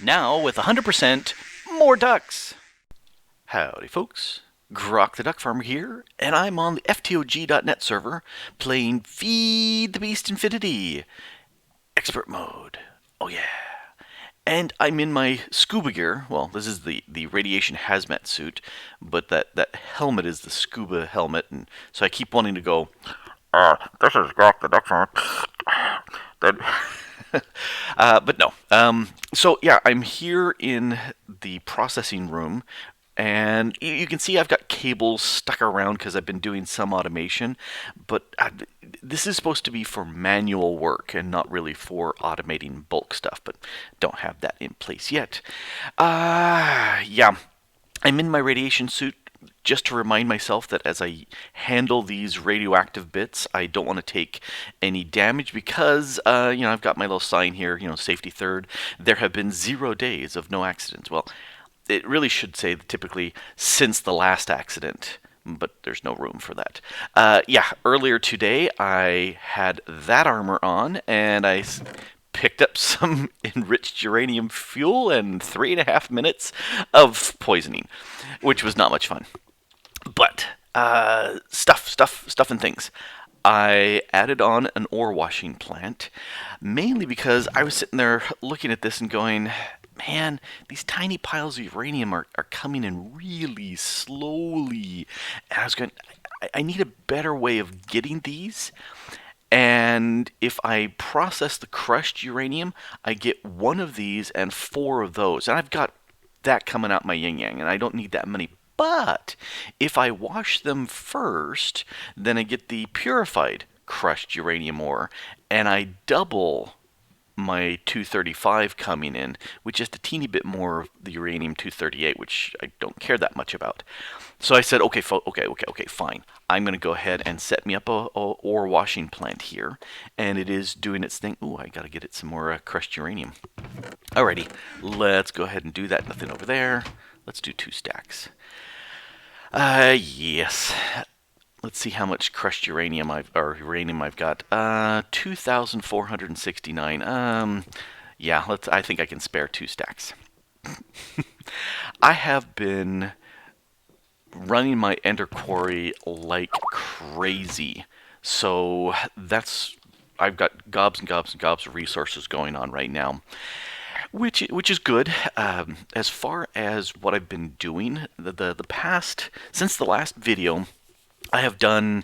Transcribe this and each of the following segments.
Now with 100% more ducks. Howdy folks, Grok the DuckFarmer here, and I'm on the FTOG.net server playing Feed the Beast Infinity Expert Mode. Oh yeah. And I'm in my scuba gear. Well, this is the radiation hazmat suit, but that helmet is the scuba helmet, and so I keep wanting to go, this is Grok the DuckFarmer. That but no. So yeah, I'm here in the processing room, and you can see I've got cables stuck around because I've been doing some automation. But this is supposed to be for manual work and not really for automating bulk stuff. But don't have that in place yet. Yeah, I'm in my radiation suit just to remind myself that as I handle these radioactive bits, I don't want to take any damage because, I've got my little sign here, safety third. There have been 0 days of no accidents. Well, it really should say typically since the last accident, but there's no room for that. Yeah, earlier today I had that armor on and I picked up some enriched uranium fuel and 3.5 minutes of poisoning, which was not much fun. But stuff, and things. I added on an ore washing plant, mainly because I was sitting there looking at this and going, man, these tiny piles of uranium are coming in really slowly. And I was going, I need a better way of getting these. And if I process the crushed uranium, I get one of these and 4 of those. And I've got that coming out my yin yang, and I don't need that many. But if I wash them first, then I get the purified crushed uranium ore, and I double my 235 coming in with just a teeny bit more of the uranium 238, which I don't care that much about. So I said, okay, fine. I'm going to go ahead and set me up a ore washing plant here, and it is doing its thing. Ooh, I got to get it some more crushed uranium. Alrighty, let's go ahead and do that. Nothing over there. Let's do 2 stacks. Yes. Let's see how much crushed uranium I've got. 2,469. Yeah, I think I can spare 2 stacks. I have been running my Ender Quarry like crazy. So I've got gobs and gobs and gobs of resources going on right now, which is good. As far as what I've been doing, the past since the last video, I have done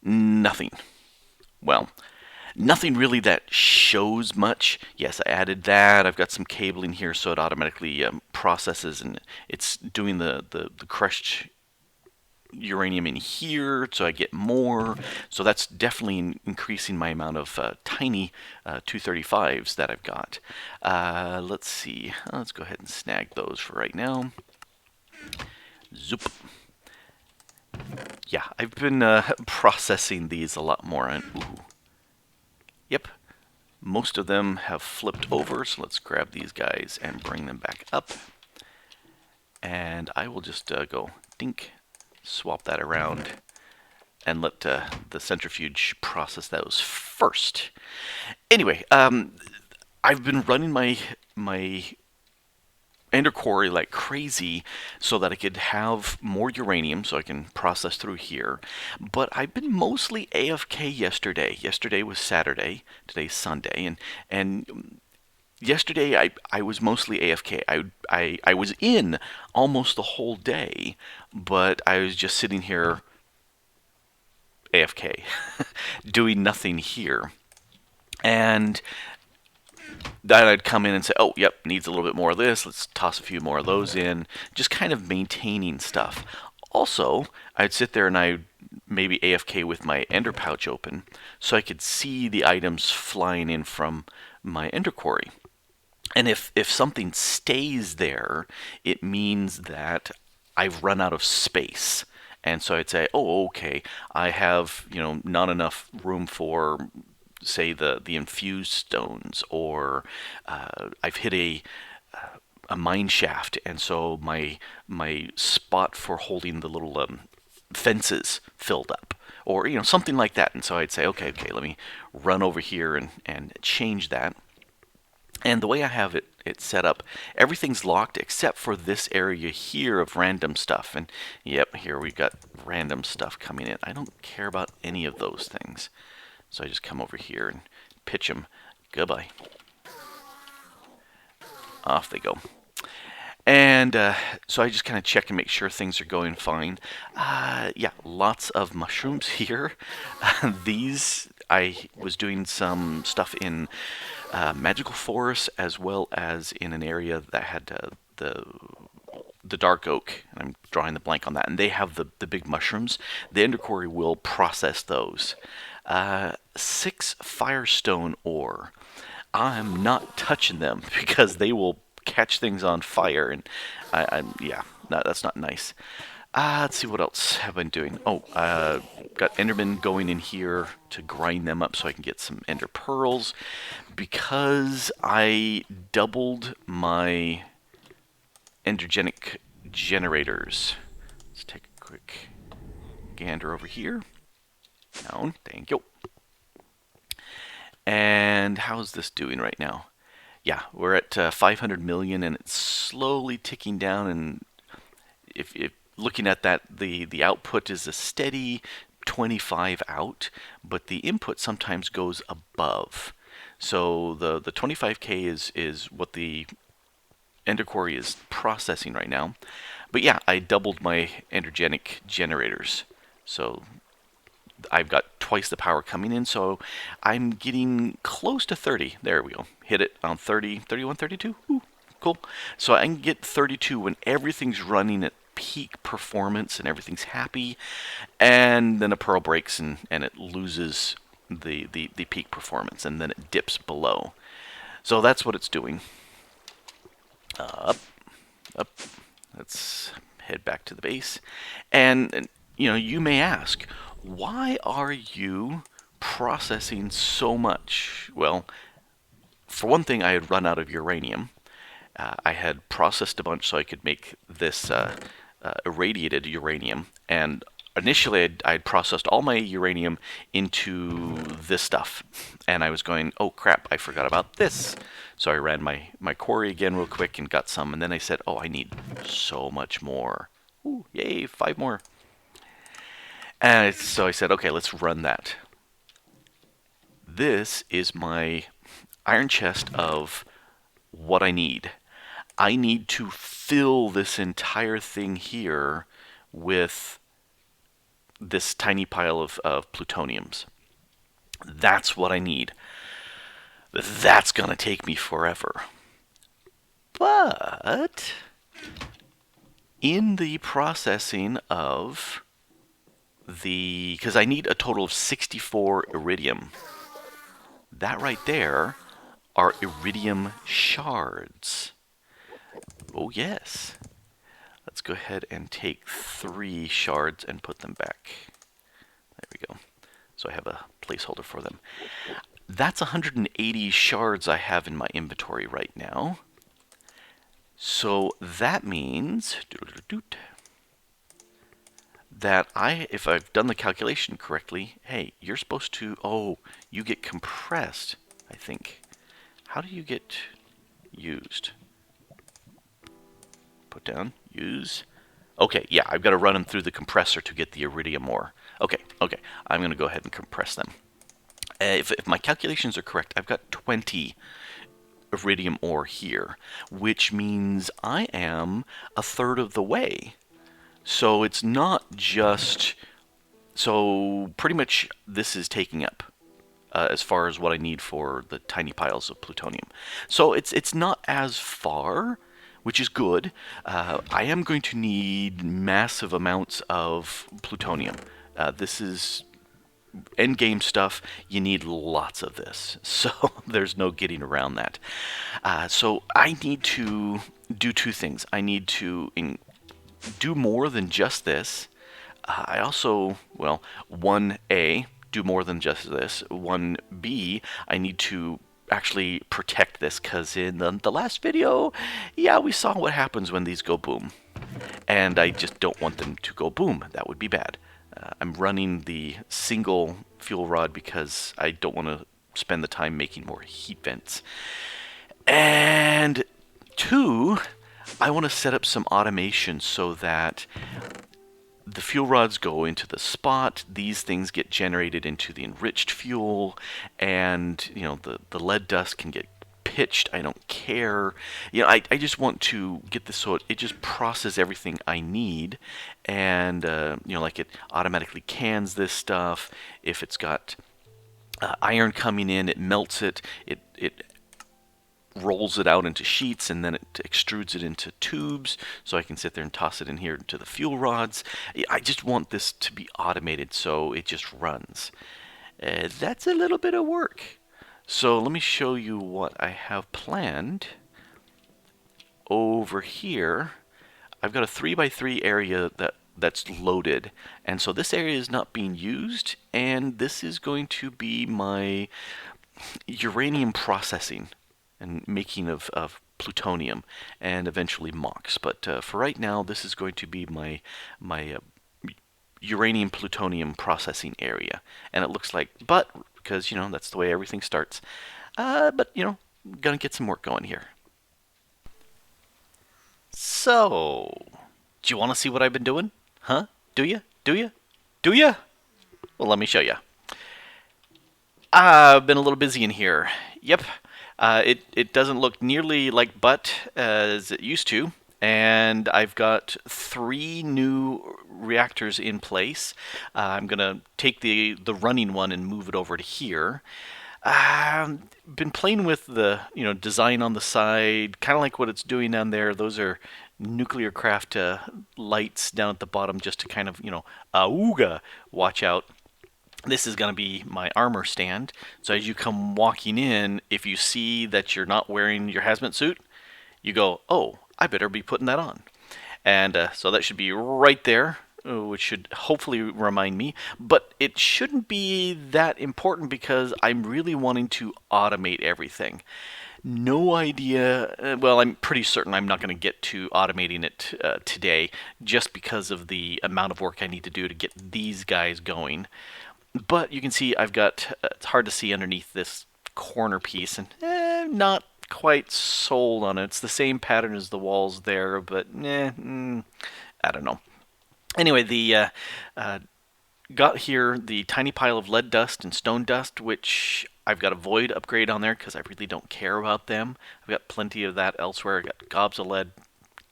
nothing. Well, nothing really that shows much. Yes, I added that. I've got some cabling here so it automatically processes and it's doing the crushed uranium in here so I get more. So that's definitely increasing my amount of tiny 235s that I've got. Let's see. Let's go ahead and snag those for right now. Zoop. Yeah, I've been processing these a lot more. Ooh. Yep, most of them have flipped over, so let's grab these guys and bring them back up. And I will just go dink, swap that around, and let the centrifuge process those first. Anyway, I've been running my Ender Quarry like crazy so that I could have more uranium so I can process through here. But I've been mostly AFK yesterday. Yesterday was Saturday, today's Sunday, and yesterday I was mostly AFK. I was in almost the whole day, but I was just sitting here AFK, doing nothing here. And then I'd come in and say, oh, yep, needs a little bit more of this. Let's toss a few more of those in. Just kind of maintaining stuff. Also, I'd sit there and I'd maybe AFK with my ender pouch open so I could see the items flying in from my ender quarry. And if something stays there, it means that I've run out of space. And so I'd say, oh, okay, I have, not enough room for, say, the infused stones, or I've hit a mine shaft, and so my spot for holding the little fences filled up, or something like that. And so I'd say, okay, let me run over here and change that. And the way I have it it set up. Everything's locked except for this area here of random stuff. And yep, here we got random stuff coming in. I don't care about any of those things. So I just come over here and pitch them. Goodbye. Off they go. And so I just kind of check and make sure things are going fine. Yeah, lots of mushrooms here. These, I was doing some stuff in magical forest as well as in an area that had the dark oak. And I'm drawing the blank on that. And they have the big mushrooms. The Ender Quarry will process those. 6 firestone ore. I'm not touching them because they will catch things on fire, and yeah, no, that's not nice. Let's see what else have I been doing. Oh, got Endermen going in here to grind them up so I can get some Ender Pearls because I doubled my Endergenic generators. Let's take a quick gander over here. Down, thank you. And how's this doing right now? Yeah, we're at 500 million, and it's slowly ticking down. And if looking at that, the output is a steady 25 out, but the input sometimes goes above. So the 25K is what the Ender Quarry is processing right now. But yeah, I doubled my Endergenic generators. So I've got twice the power coming in, so I'm getting close to 30. There we go. Hit it on 30, 31, 32. Ooh, cool. So I can get 32 when everything's running at peak performance and everything's happy, and then a pearl breaks and it loses the peak performance, and then it dips below. So that's what it's doing. Up. Let's head back to the base. And you know, you may ask, why are you processing so much? Well, for one thing, I had run out of uranium. I had processed a bunch so I could make this irradiated uranium. And initially, I'd processed all my uranium into this stuff. And I was going, oh crap, I forgot about this. So I ran my quarry again real quick and got some. And then I said, oh, I need so much more. Ooh, yay, 5 more. And so I said, okay, let's run that. This is my iron chest of what I need. I need to fill this entire thing here with this tiny pile of plutoniums. That's what I need. That's going to take me forever. But in the processing of because I need a total of 64 iridium. That right there are iridium shards. Oh yes. Let's go ahead and take 3 shards and put them back. There we go. So I have a placeholder for them. That's 180 shards I have in my inventory right now. So that means that if I've done the calculation correctly, hey, you're supposed to, oh, you get compressed, I think. How do you get used? Put down, use. Okay, yeah, I've got to run them through the compressor to get the iridium ore. Okay, I'm going to go ahead and compress them. If my calculations are correct, I've got 20 iridium ore here, which means I am a third of the way. So it's not just, so pretty much this is taking up as far as what I need for the tiny piles of plutonium. So it's not as far, which is good. I am going to need massive amounts of plutonium. This is endgame stuff. You need lots of this, so there's no getting around that. So I need to do 2 things. I need to do more than just this. I also, well, 1A, do more than just this. 1B, I need to actually protect this, because in the last video, yeah, we saw what happens when these go boom. And I just don't want them to go boom. That would be bad. I'm running the single fuel rod because I don't want to spend the time making more heat vents. And Two, I want to set up some automation so that the fuel rods go into the spot, these things get generated into the enriched fuel, and the lead dust can get pitched. I don't care. I just want to get this so it just processes everything I need, and like it automatically cans this stuff. If it's got iron coming in, it melts it. It rolls it out into sheets, and then it extrudes it into tubes so I can sit there and toss it in here to the fuel rods. I just want this to be automated so it just runs. That's a little bit of work. So let me show you what I have planned. Over here, I've got a 3x3 area that's loaded, and so this area is not being used, and this is going to be my uranium processing and making of plutonium and eventually MOX. But for right now, this is going to be my uranium plutonium processing area, and it looks like, but because that's the way everything starts. But gonna get some work going here. So, do you want to see what I've been doing? Huh? Do you? Do you? Do you? Well, let me show you. I've been a little busy in here. Yep. It doesn't look nearly like butt as it used to, and I've got 3 new reactors in place. I'm gonna take the running one and move it over to here. Been playing with the design on the side, kind of like what it's doing down there. Those are nuclear craft lights down at the bottom, just to kind of auga, watch out. This is going to be my armor stand. So as you come walking in, if you see that you're not wearing your hazmat suit, you go, oh, I better be putting that on. And so that should be right there, which should hopefully remind me. But it shouldn't be that important because I'm really wanting to automate everything. No idea. Well, I'm pretty certain I'm not going to get to automating it today, just because of the amount of work I need to do to get these guys going. But you can see I've got, it's hard to see underneath this corner piece, and not quite sold on it. It's the same pattern as the walls there, but I don't know. Anyway, the got here the tiny pile of lead dust and stone dust, which I've got a void upgrade on there because I really don't care about them. I've got plenty of that elsewhere. I've got gobs of lead,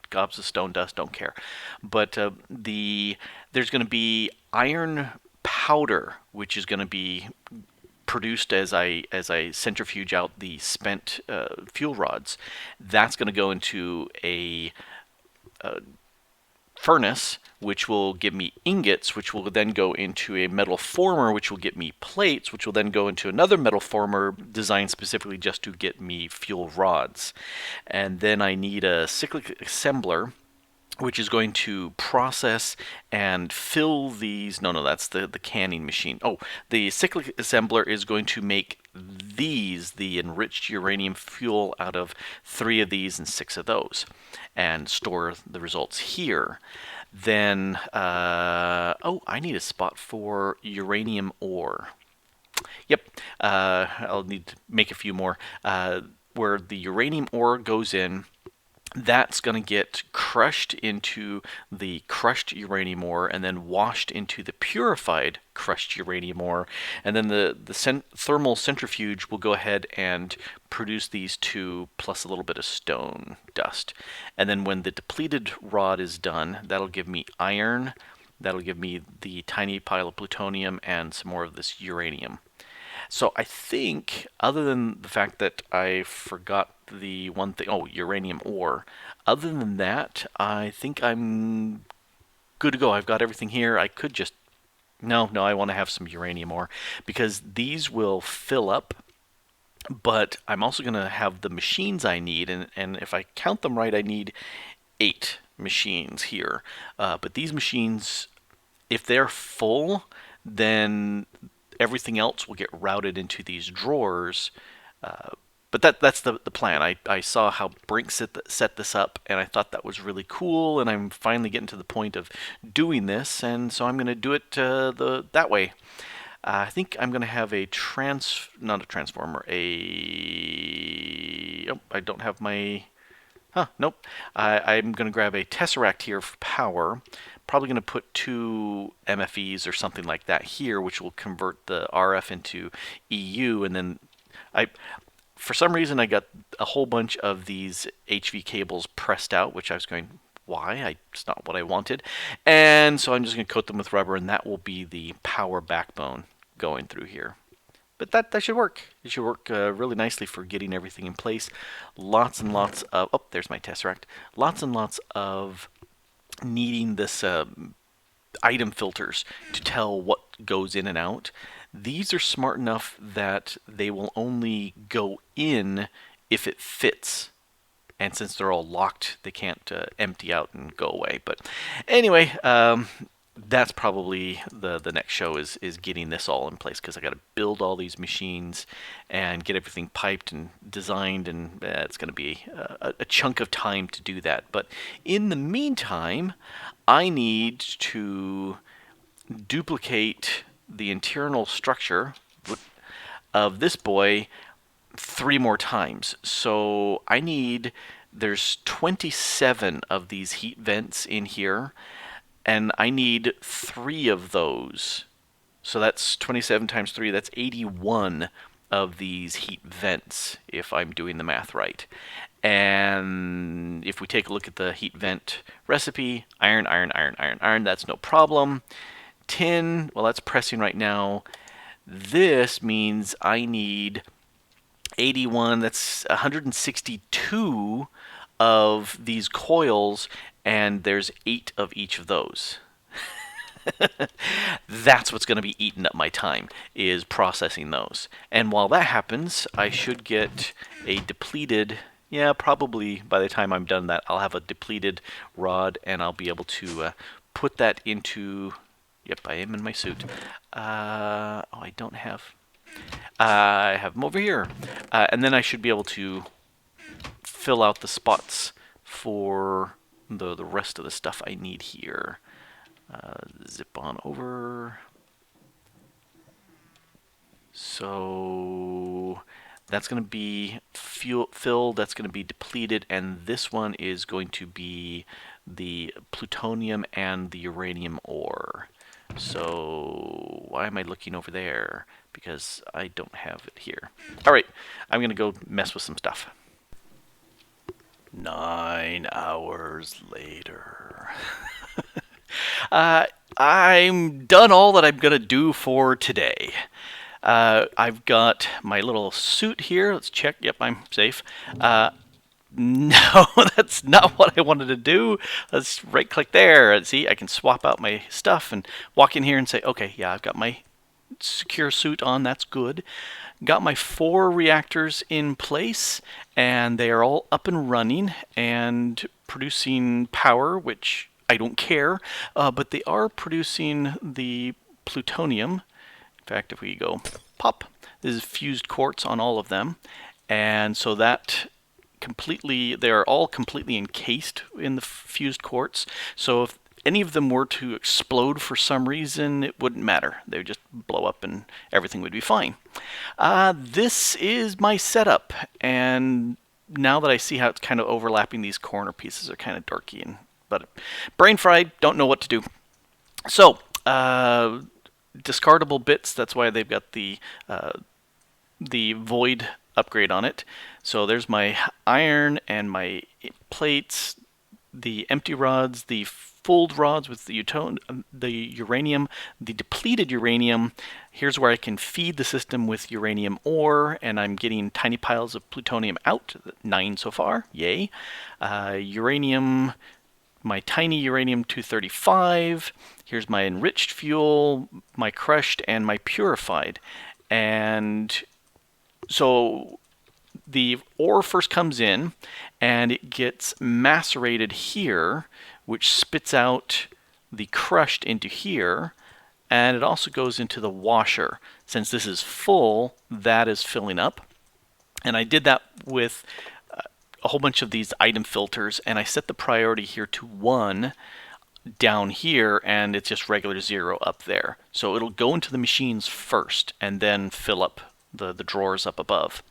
gobs of stone dust, don't care. But there's going to be iron powder, which is going to be produced as I centrifuge out the spent fuel rods. That's going to go into a furnace, which will give me ingots, which will then go into a metal former, which will get me plates, which will then go into another metal former designed specifically just to get me fuel rods. And then I need a cyclic assembler, which is going to process and fill these. No, that's the canning machine. Oh, the cyclic assembler is going to make these, the enriched uranium fuel, out of 3 of these and 6 of those, and store the results here. Then, oh, I need a spot for uranium ore. Yep, I'll need to make a few more. Where the uranium ore goes in, that's going to get crushed into the crushed uranium ore and then washed into the purified crushed uranium ore. And then the thermal centrifuge will go ahead and produce these 2 plus a little bit of stone dust. And then when the depleted rod is done, that'll give me iron, that'll give me the tiny pile of plutonium and some more of this uranium. So I think, other than the fact that I forgot the one thing, oh, uranium ore, other than that, I think I'm good to go. I've got everything here. I could just, no, I want to have some uranium ore, because these will fill up, but I'm also going to have the machines I need, and if I count them right, I need 8 machines here. But these machines, if they're full, then everything else will get routed into these drawers. But that's the plan. I saw how Brink set this up, and I thought that was really cool, and I'm finally getting to the point of doing this, and so I'm going to do it that way. I think I'm going to have not a transformer, oh, I don't have my Huh, nope. I'm going to grab a Tesseract here for power. Probably going to put 2 MFEs or something like that here, which will convert the RF into EU, and then I, for some reason, I got a whole bunch of these HV cables pressed out, which I was going, why? It's not what I wanted. And so I'm just going to coat them with rubber, and that will be the power backbone going through here. But that should work. It should work really nicely for getting everything in place. Lots and lots of, oh, there's my Tesseract. Lots and lots of needing this item filters to tell what goes in and out. These are smart enough that they will only go in if it fits. And since they're all locked, they can't empty out and go away. But anyway, that's probably the next show is getting this all in place, because I got to build all these machines and get everything piped and designed, and it's going to be a chunk of time to do that. But in the meantime, I need to duplicate the internal structure of this boy 3 more times. So I need, there's 27 of these heat vents in here, and I need 3 of those. So that's 27 times 3, that's 81 of these heat vents, if I'm doing the math right. And if we take a look at the heat vent recipe, iron, iron, iron, iron, iron, that's no problem. Tin, well, that's pressing right now. This means I need 81, that's 162 of these coils, and there's 8 of each of those. That's what's going to be eating up my time, is processing those. And while that happens, I should get a depleted, yeah, probably by the time I'm done that, I'll have a depleted rod, and I'll be able to put that into, yep, I am in my suit. Oh, I don't have, I have them over here. And then I should be able to fill out the spots for the rest of the stuff I need here. Zip on over. So that's going to be filled, that's going to be depleted, and this one is going to be the plutonium and the uranium ore. So why am I looking over there? Because I don't have it here. All right, I'm going to go mess with some stuff. 9 hours later. I'm done all that I'm going to do for today. I've got my little suit here. Let's check. Yep, I'm safe. No, that's not what I wanted to do. Let's right-click there. And see, I can swap out my stuff and walk in here and say, okay, yeah, I've got my secure suit on. That's good. Got my 4 reactors in place, and they are all up and running and producing power, which I don't care, but they are producing the plutonium. In fact, if we go pop, this is fused quartz on all of them, and so that completely, they're all completely encased in the fused quartz. So if any of them were to explode for some reason, it wouldn't matter. They would just blow up and everything would be fine. This is my setup, and now that I see how it's kind of overlapping, these corner pieces are kind of darky, but brain fried, don't know what to do. So, discardable bits, that's why they've got the void upgrade on it. So there's my iron and my plates, the empty rods, the filled rods with the uranium, the depleted uranium. Here's where I can feed the system with uranium ore, and I'm getting tiny piles of plutonium out, 9 so far, yay. Uranium, my tiny uranium-235. Here's my enriched fuel, my crushed, and my purified. And so the ore first comes in, and it gets macerated here, which spits out the crushed into here, and it also goes into the washer. Since this is full, that is filling up. And I did that with a whole bunch of these item filters, and I set the priority here to 1 down here, and it's just regular 0 up there. So it'll go into the machines first, and then fill up the drawers up above.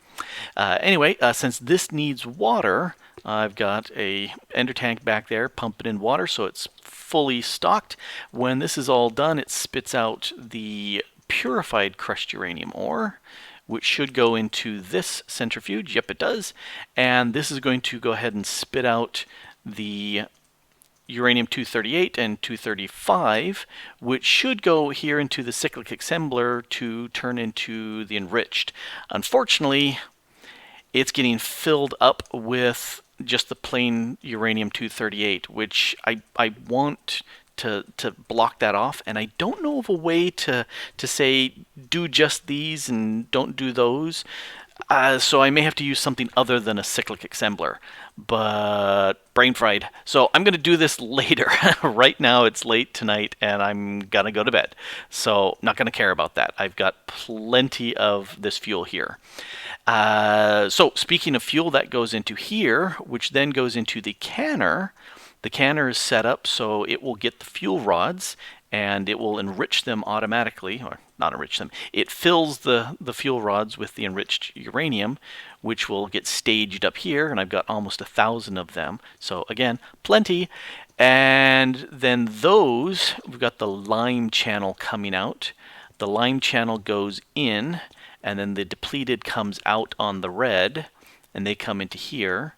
Anyway, since this needs water, I've got a ender tank back there pumping in water, so it's fully stocked. When this is all done, it spits out the purified crushed uranium ore, which should go into this centrifuge. Yep, it does. And this is going to go ahead and spit out the uranium-238 and 235, which should go here into the cyclic assembler to turn into the enriched. Unfortunately, it's getting filled up with just the plain uranium-238, which I want to block that off, and I don't know of a way to say do just these and don't do those. So I may have to use something other than a cyclic assembler, but brain fried. So I'm going to do this later. Right now it's late tonight and I'm going to go to bed. So not going to care about that. I've got plenty of this fuel here. So speaking of fuel, that goes into here, which then goes into the canner. The canner is set up so it will get the fuel rods and it will enrich them automatically, or not enrich them. It fills the fuel rods with the enriched uranium, which will get staged up here, and I've got almost 1,000 of them. So again, plenty. And then those, we've got the lime channel coming out. The lime channel goes in, and then the depleted comes out on the red, and they come into here.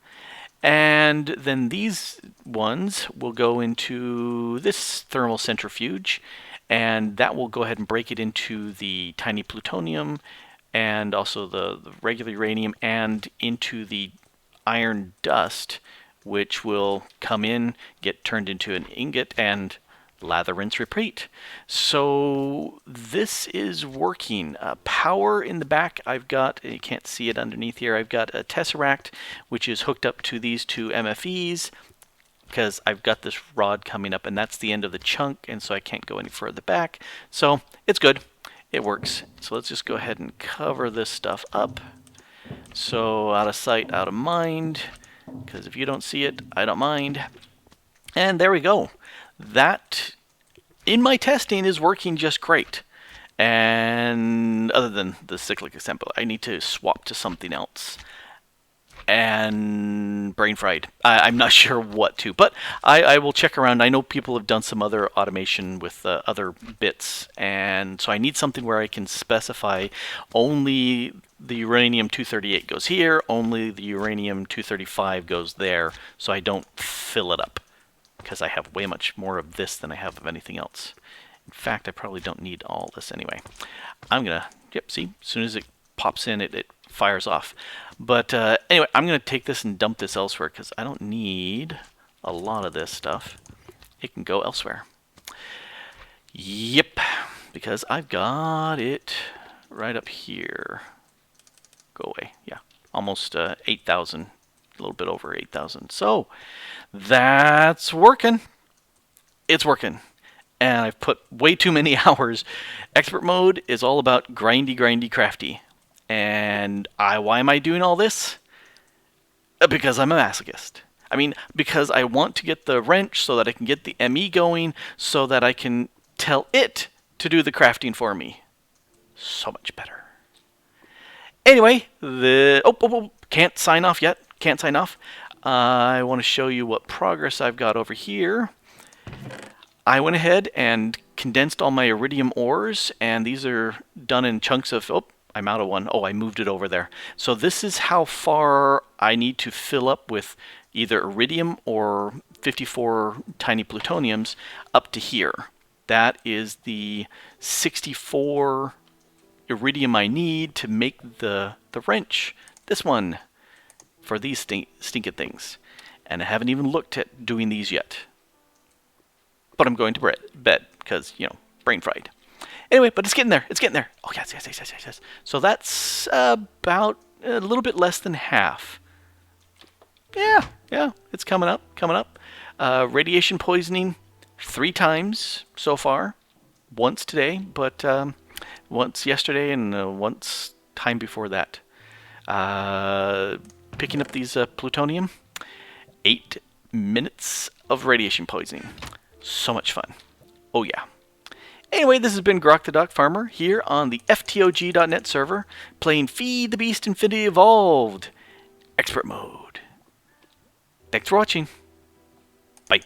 And then these ones will go into this thermal centrifuge, and that will go ahead and break it into the tiny plutonium and also the regular uranium and into the iron dust, which will come in, get turned into an ingot, and lather, rinse, repeat. So this is working. Power in the back, I've got, you can't see it underneath here, I've got a tesseract which is hooked up to these two MFEs because I've got this rod coming up and that's the end of the chunk, and so I can't go any further back. So it's good. It works. So let's just go ahead and cover this stuff up. So out of sight, out of mind, because if you don't see it, I don't mind. And there we go. That, in my testing, is working just great. And other than the cyclic assembler, I need to swap to something else. And brain fried. I'm not sure what to, but I will check around. I know people have done some other automation with other bits, and so I need something where I can specify only the uranium-238 goes here, only the uranium-235 goes there, so I don't fill it up, because I have way much more of this than I have of anything else. In fact, I probably don't need all this anyway. I'm gonna, yep, see, as soon as it pops in, it fires off. But anyway, I'm gonna take this and dump this elsewhere because I don't need a lot of this stuff. It can go elsewhere. Yep, because I've got it right up here. Go away, yeah, almost 8,000, a little bit over 8,000. So that's working. It's working. And I've put way too many hours. Expert mode is all about grindy, grindy, crafty. And why am I doing all this? Because I'm a masochist. I mean, because I want to get the wrench so that I can get the ME going so that I can tell it to do the crafting for me. So much better. Anyway, can't sign off yet. Can't sign off. I want to show you what progress I've got over here. I went ahead and condensed all my iridium ores, and these are done in chunks of, I'm out of one. Oh, I moved it over there. So this is how far I need to fill up with either iridium or 54 tiny plutoniums up to here. That is the 64 iridium I need to make the wrench. This one. For these stinking things. And I haven't even looked at doing these yet. But I'm going to bed because, you know, brain fried. Anyway, but it's getting there. It's getting there. Oh, yes. So that's about a little bit less than half. Yeah, it's coming up. Radiation poisoning 3 times so far. Once today, but once yesterday and once time before that. Picking up these plutonium. 8 minutes of radiation poisoning. So much fun. Oh yeah. Anyway, this has been Grok the DuckFarmer here on the FTOG.net server playing Feed the Beast Infinity Evolved Expert Mode. Thanks for watching. Bye.